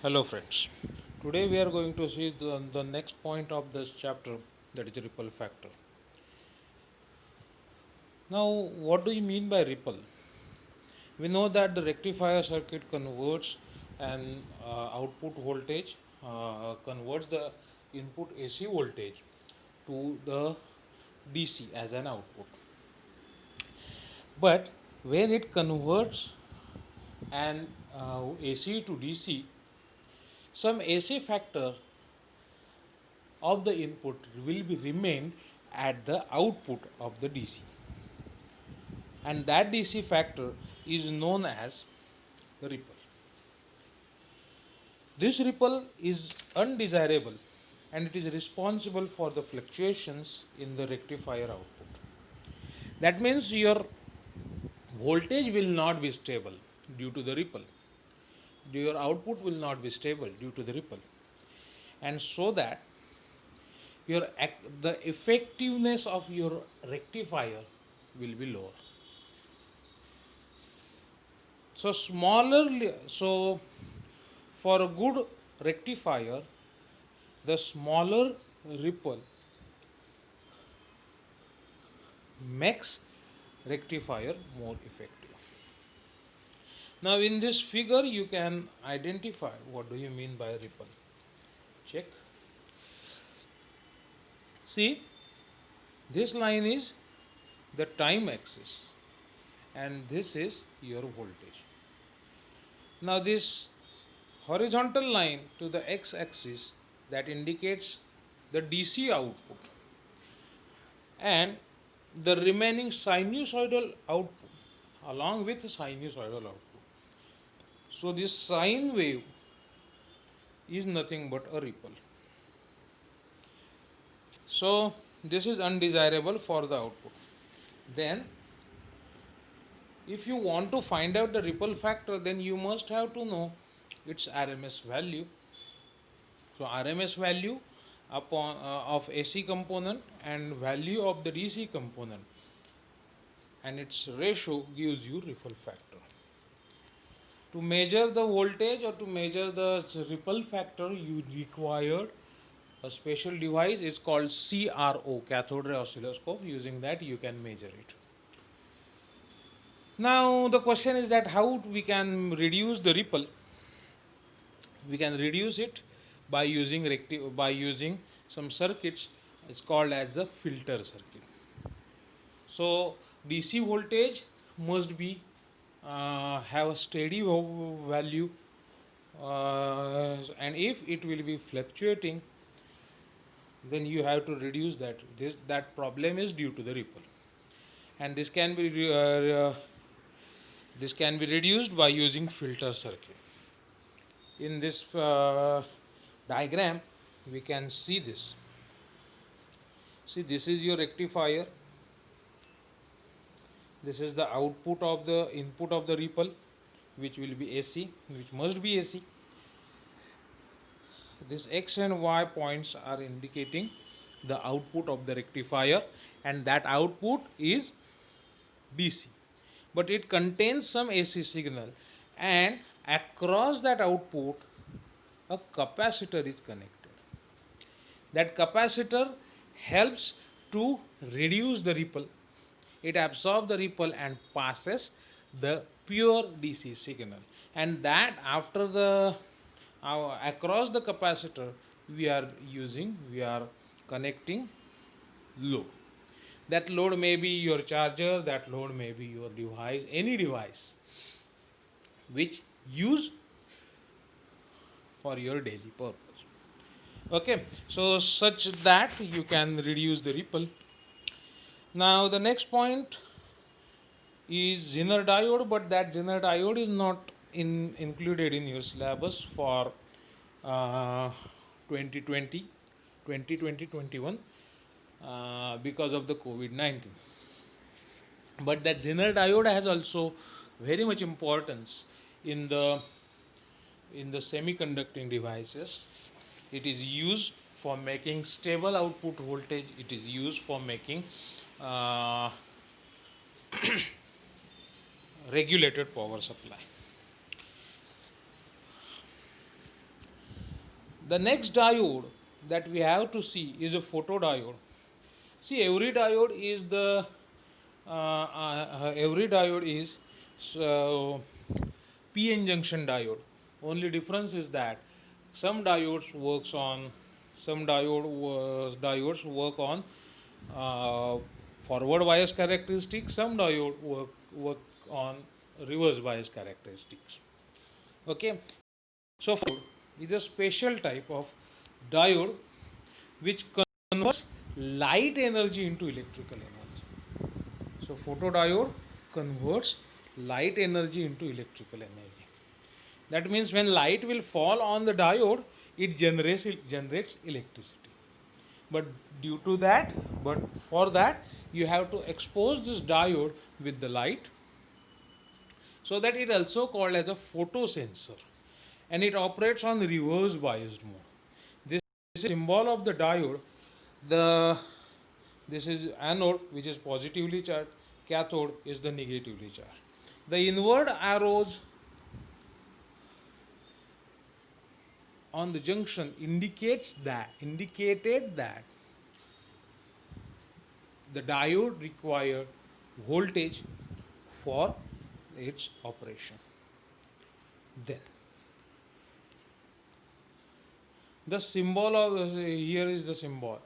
Hello friends. Today we are going to see the next point of this chapter, that is ripple factor. Now what do you mean by ripple? We know that the rectifier circuit converts an output voltage, converts the input AC voltage to the DC as an output. But when it converts an AC to DC, some AC factor of the input will be remained at the output of the DC, and that DC factor is known as the ripple. This ripple is undesirable and it is responsible for the fluctuations in the rectifier output. That means your voltage will not be stable due to the ripple. Your output will not be stable due to the ripple, and so that the effectiveness of your rectifier will be lower. So for a good rectifier, the smaller ripple makes rectifier more effective. Now in this figure you can identify what do you mean by ripple. Check. See, this line is the time axis and this is your voltage. Now this horizontal line to the x axis, that indicates the DC output, and the remaining sinusoidal output along with sinusoidal output. So this sine wave is nothing but a ripple. So this is undesirable for the output. Then if you want to find out the ripple factor, then you must have to know its RMS value. So RMS value upon of AC component and value of the DC component, and its ratio gives you ripple factor. To measure the voltage or to measure the ripple factor, you require a special device is called CRO, cathode ray oscilloscope. Using that you can measure it. Now the question is that how we can reduce the ripple. We can reduce it by using some circuits. It's called as the filter circuit. So DC voltage must be have a steady value, and if it will be fluctuating, then you have to reduce that. That problem is due to the ripple, and this can be reduced by using filter circuit. In this diagram we can see this. See, this is your rectifier, this is the output of the input of the ripple, which will be AC, which must be AC. This X and Y points are indicating the output of the rectifier, and that output is DC, but it contains some AC signal, and across that output a capacitor is connected. That capacitor helps to reduce the ripple. It absorbs the ripple and passes the pure DC signal, and that after the across the capacitor we are connecting load. That load may be your charger, that load may be your device, any device which use for your daily purpose. Okay, so such that you can reduce the ripple. Now the next point is Zener diode, but that Zener diode is not included in your syllabus for uh, 2020 2021 because of the COVID-19. But that Zener diode has also very much importance in the semiconducting devices. It is used for making stable output voltage. It is used for making uh, regulated power supply. The next diode that we have to see is a photodiode. See, every diode is p-n junction diode. Only difference is that some diodes works on diodes work on uh, forward bias characteristics. Some diode work on reverse bias characteristics. Okay, so photodiode is a special type of diode which converts light energy into electrical energy. So photodiode converts light energy into electrical energy. That means when light will fall on the diode, it generates electricity. But due to that, but for that, you have to expose this diode with the light, so that it also called as a photosensor, and it operates on reverse biased mode. This is symbol of the diode. The This is anode, which is positively charged. Cathode is the negatively charged. The inward arrows on the junction indicated that the diode required voltage for its operation. Then the symbol of here is the symbol.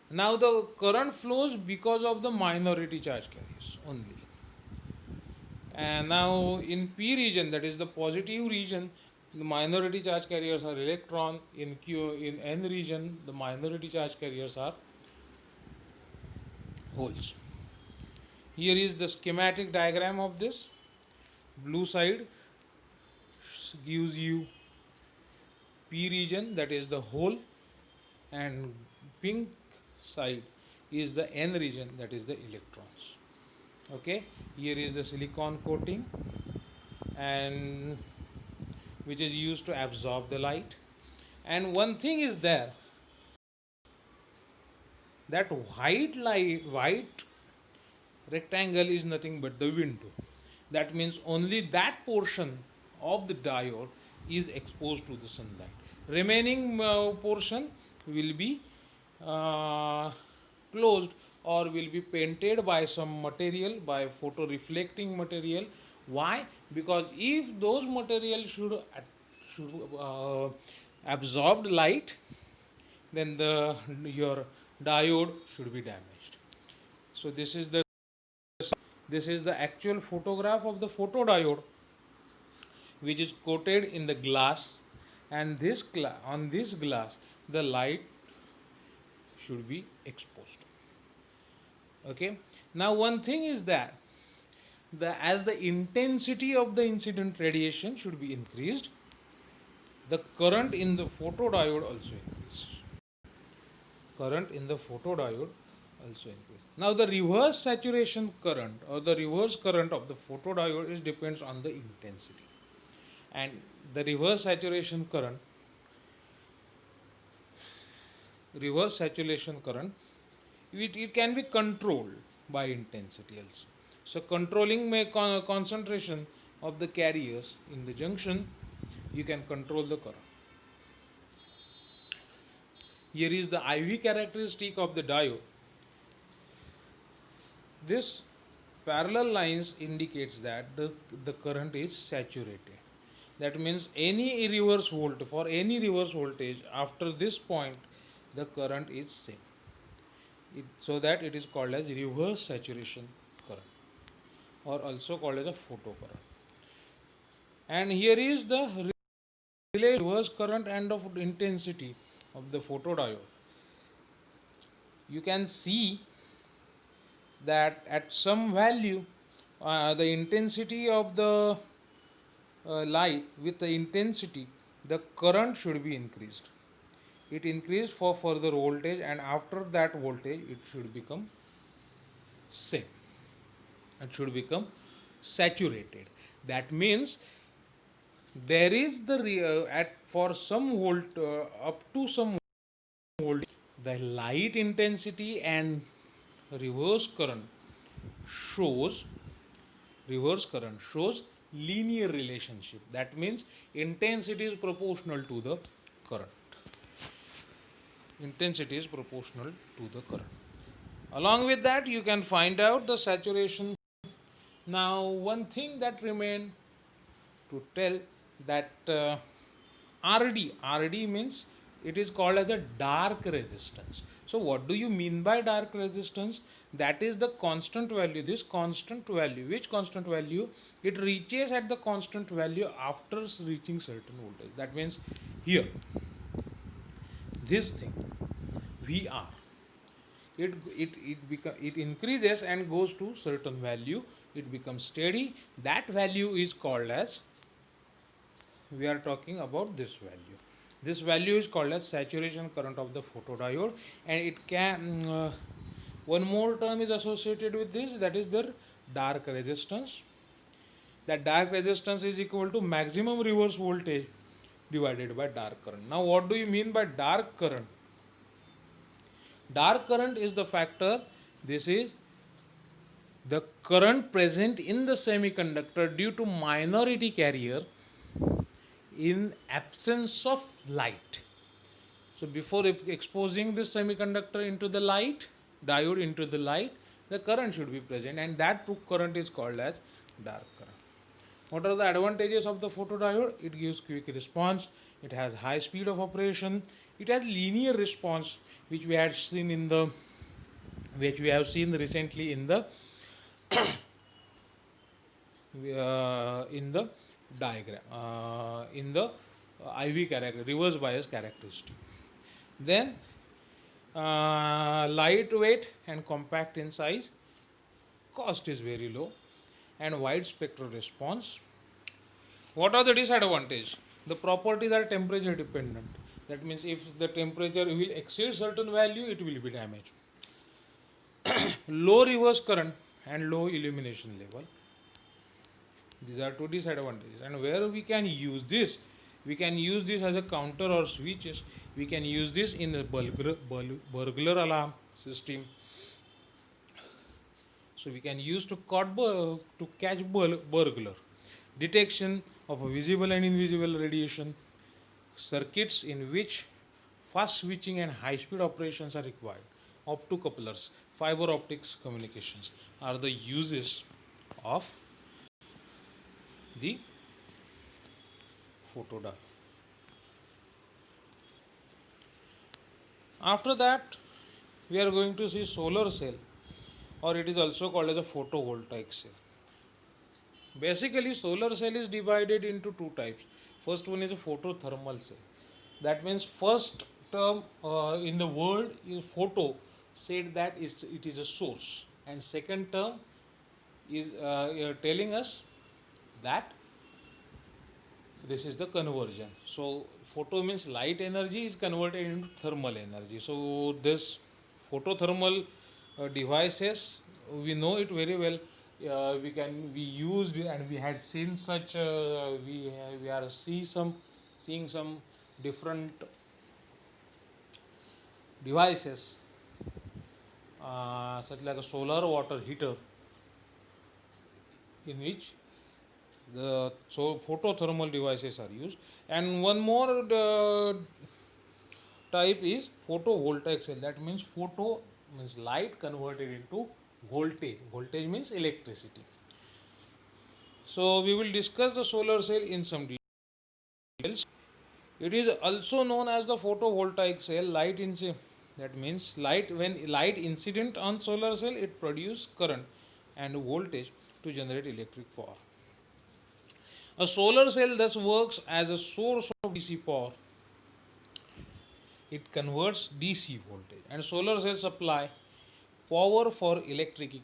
Now the current flows because of the minority charge carriers only. And now in p region, that is the positive region, the minority charge carriers are electron. In n region, the minority charge carriers are holes. Here is the schematic diagram of this. Blue side gives you p region, that is the hole, and pink side is the n region, that is the electrons. Okay, here is the silicon coating, and which is used to absorb the light. And one thing is there, that white rectangle is nothing but the window. That means only that portion of the diode is exposed to the sunlight. Remaining portion will be closed, or will be painted by some material, by photo reflecting material. Why? Because if those material should absorb light, then your diode should be damaged. So this is the actual photograph of the photodiode, which is coated in the glass, and on this glass the light should be exposed. Okay, now one thing is that as the intensity of the incident radiation should be increased, the current in the photodiode also increases. Current in the photodiode also increases. Now the reverse saturation current, or the reverse current of the photodiode, is depends on the intensity. And the reverse saturation current it can be controlled by intensity also. So controlling concentration of the carriers in the junction, you can control the current. Here is the IV characteristic of the diode. This parallel lines indicates that the current is saturated. That means for any reverse voltage after this point, the current is same. So that it is called as reverse saturation current, or also called as a photocurrent. And here is the reverse current and of intensity of the photodiode. You can see that at some value, the intensity of the light with the intensity, the current should be increased. It increased for further voltage, and after that voltage it should become same. It should become saturated. That means there is for some volt up to some voltage, the light intensity and reverse current shows linear relationship. That means intensity is proportional to the current. intensity is proportional to the current. Along with that, you can find out the saturation. Now, one thing that remain to tell, that RD means it is called as a dark resistance. So what do you mean by dark resistance? That is the constant value. This constant value, which constant value? It reaches at the constant value after reaching certain voltage. That means here, this thing VR, it increases and goes to certain value. It becomes steady. That value is called as, we are talking about this value. This value is called as saturation current of the photodiode, and it can one more term is associated with this, that is the dark resistance. That dark resistance is equal to maximum reverse voltage divided by dark current. Now what do you mean by dark current? Dark current is the factor, this is the current present in the semiconductor due to minority carrier in absence of light. So before exposing this semiconductor into the light, diode into the light, the current should be present, and that current is called as dark current. What are the advantages of the photodiode? It gives quick response, it has high speed of operation, it has linear response, which we have seen recently in the diagram, in the IV character, reverse bias characteristic. Then lightweight and compact in size, cost is very low, and wide spectral response. What are the disadvantages? The properties are temperature dependent. That means if the temperature will exceed certain value, it will be damaged. Low reverse current and low illumination level. These are two disadvantages. And where we can use this? We can use this as a counter or switches. We can use this in a burglar alarm system. So we can use to catch burglar. Detection of visible and invisible radiation. Circuits in which fast switching and high speed operations are required. Optocouplers, fiber optics communications are the uses of the photodiode. After that, we are going to see solar cell, or it is also called as a photovoltaic cell. Basically, solar cell is divided into two types. First one is a photothermal cell. That means first term in the word is photo, said that it is a source, and second term is telling us that this is the conversion. So photo means light energy is converted into thermal energy. So this photothermal devices, we know it very well. We used, and we had seen such we are seeing some different devices, such like a solar water heater, in which the photothermal devices are used. And one more type is photovoltaic cell. That means photo means light converted into voltage. Voltage means electricity. So we will discuss the solar cell in some details. It is also known as the photovoltaic cell. That means when light incident on solar cell, it produces current and voltage to generate electric power. A solar cell thus works as a source of DC power. It converts DC voltage, and solar cells supply power for electric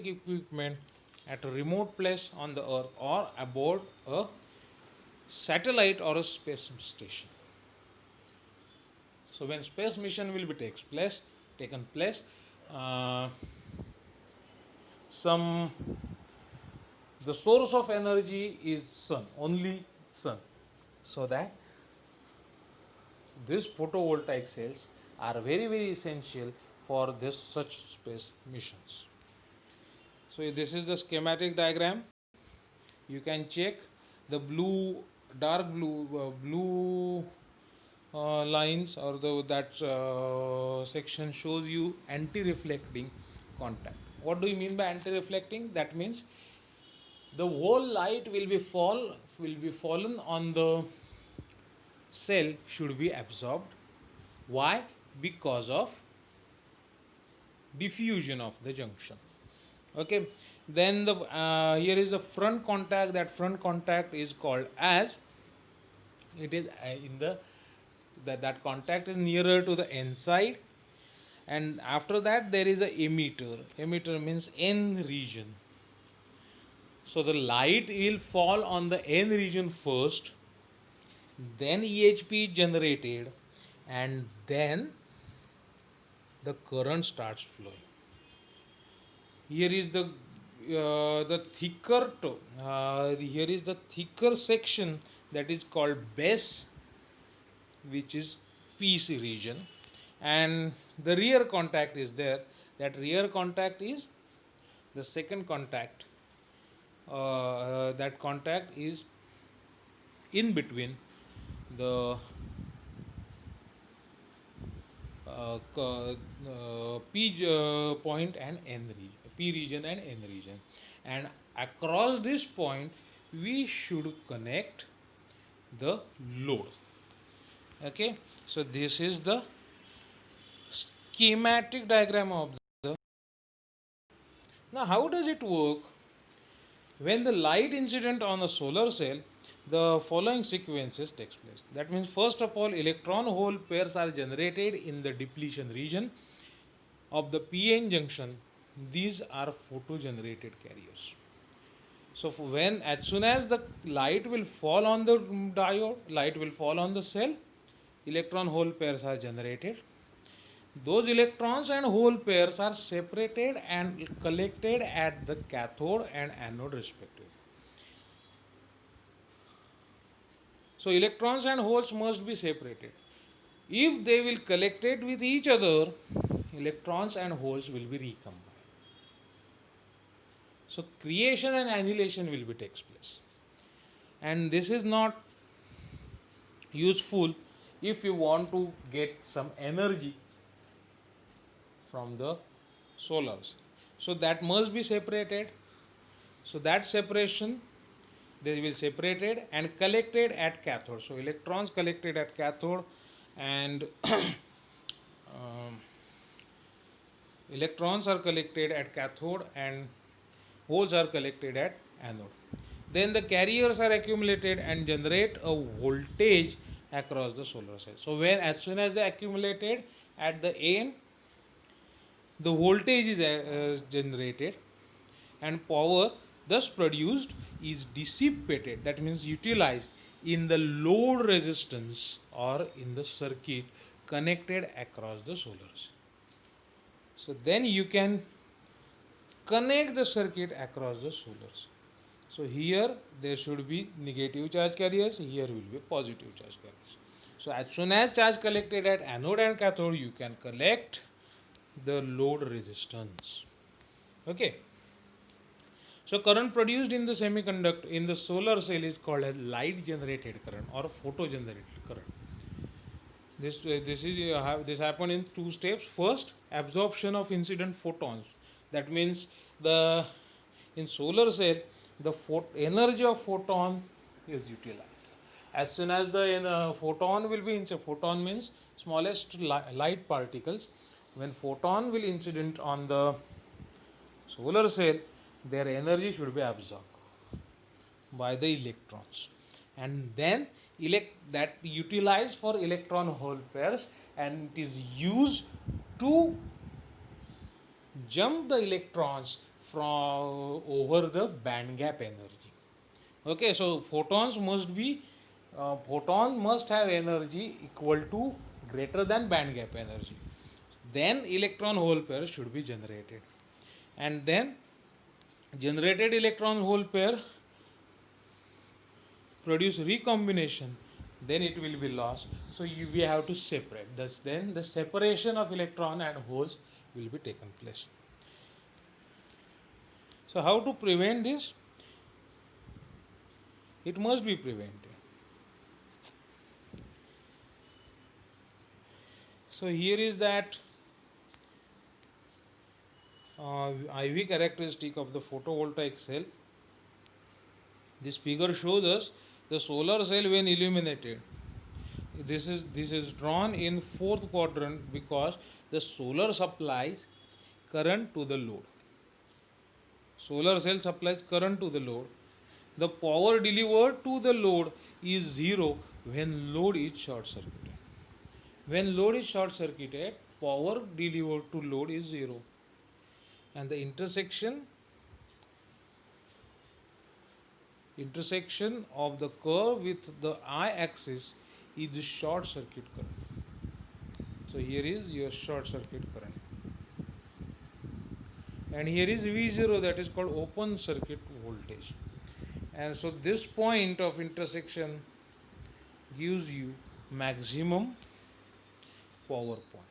equipment at a remote place on the earth or aboard a satellite or a space station. So when space mission will be taken place, some the source of energy is sun, only sun, so that these photovoltaic cells are very essential for this such space missions. So this is the schematic diagram. You can check the blue, dark blue, lines or that section shows you anti-reflecting contact. What do you mean by anti-reflecting? That means the whole light will be fallen on the cell should be absorbed. Why? Because of diffusion of the junction. Okay, then the here is the front contact. That front contact is called as, it is in the that contact is nearer to the N side, and after that there is a emitter means N region. So the light will fall on the N region first, then EHP is generated, and then the current starts flowing. Here is the thicker here is the thicker section that is called base, which is PC region, and the rear contact is there. That rear contact is the second contact. That contact is in between the P point and N region, P region and N region, and across this point we should connect the load. Okay, so this is the schematic diagram of the. Now, how does it work? When the light incident on a solar cell, the following sequences takes place. That means first of all, electron hole pairs are generated in the depletion region of the PN junction. These are photo generated carriers. So when as soon as the light will fall on the diode, light will fall on the cell, electron hole pairs are generated. Those electrons and hole pairs are separated and collected at the cathode and anode respectively. So electrons and holes must be separated. If they will collected with each other, electrons and holes will be recombined. So creation and annihilation will be takes place. And this is not useful if you want to get some energy from the solars. So that must be separated. So that separation, they will separated and collected at cathode. So electrons collected at cathode, and electrons are collected at cathode and holes are collected at anode. Then the carriers are accumulated and generate a voltage across the solar cell. So when as soon as they accumulated at the end, the voltage is generated, and power thus produced is dissipated, that means utilized in the load resistance or in the circuit connected across the solar cell. So then you can connect the circuit across the solar cell. So here there should be negative charge carriers, here will be positive charge carriers. So as soon as charge collected at anode and cathode, you can collect the load resistance. Okay. So current produced in the semiconductor in the solar cell is called as light generated current or photo generated current. This happen in two steps. First, absorption of incident photons. That means the in solar cell the energy of photon is utilized. As soon as the photon will be incident, photon means smallest light particles. When photon will incident on the solar cell, their energy should be absorbed by the electrons, and then that utilized for electron hole pairs, and it is used to jump the electrons from over the band gap energy. Okay, so photon must have energy equal to greater than band gap energy. Then electron hole pair should be generated, and then generated electron hole pair produce recombination, then it will be lost. So we have to separate. Thus then the separation of electron and holes will be taken place. So how to prevent this? It must be prevented. So here is that IV characteristic of the photovoltaic cell. This figure shows us the solar cell when illuminated. This is drawn in fourth quadrant because the solar supplies current to the load. Solar cell supplies current to the load. The power delivered to the load is zero when load is short circuited. When load is short circuited, power delivered to load is zero. And the intersection of the curve with the I-axis is the short circuit current. So here is your short circuit current. And here is V0, that is called open circuit voltage. And so this point of intersection gives you maximum power point.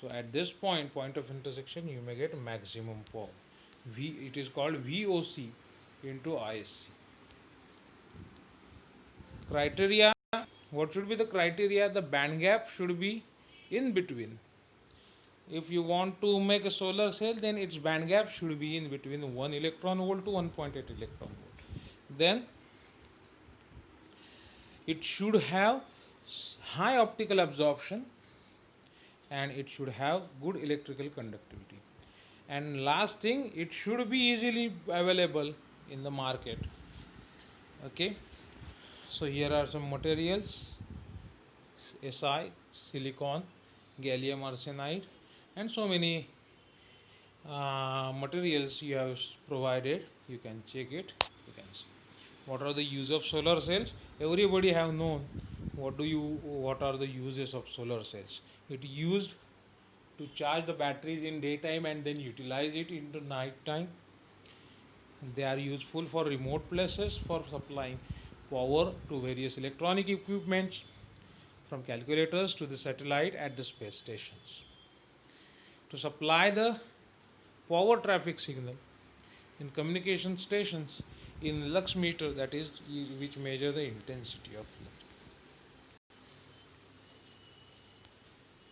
So at this point of intersection, you may get maximum power. It is called VOC into ISC. Criteria, what should be the criteria? The band gap should be in between. If you want to make a solar cell, then its band gap should be in between 1 electron volt to 1.8 electron volt. Then it should have high optical absorption and it should have good electrical conductivity. And last thing, it should be easily available in the market. Okay, so here are some materials: Si, silicon, gallium arsenide, and so many materials you have provided. You can check it. You can see what are the use of solar cells. Everybody have known what are the uses of solar cells. It used to charge the batteries in daytime and then utilize it into night time. They are useful for remote places for supplying power to various electronic equipments, from calculators to the satellite at the space stations. To supply the power traffic signal in communication stations in lux meter, that is which measure the intensity of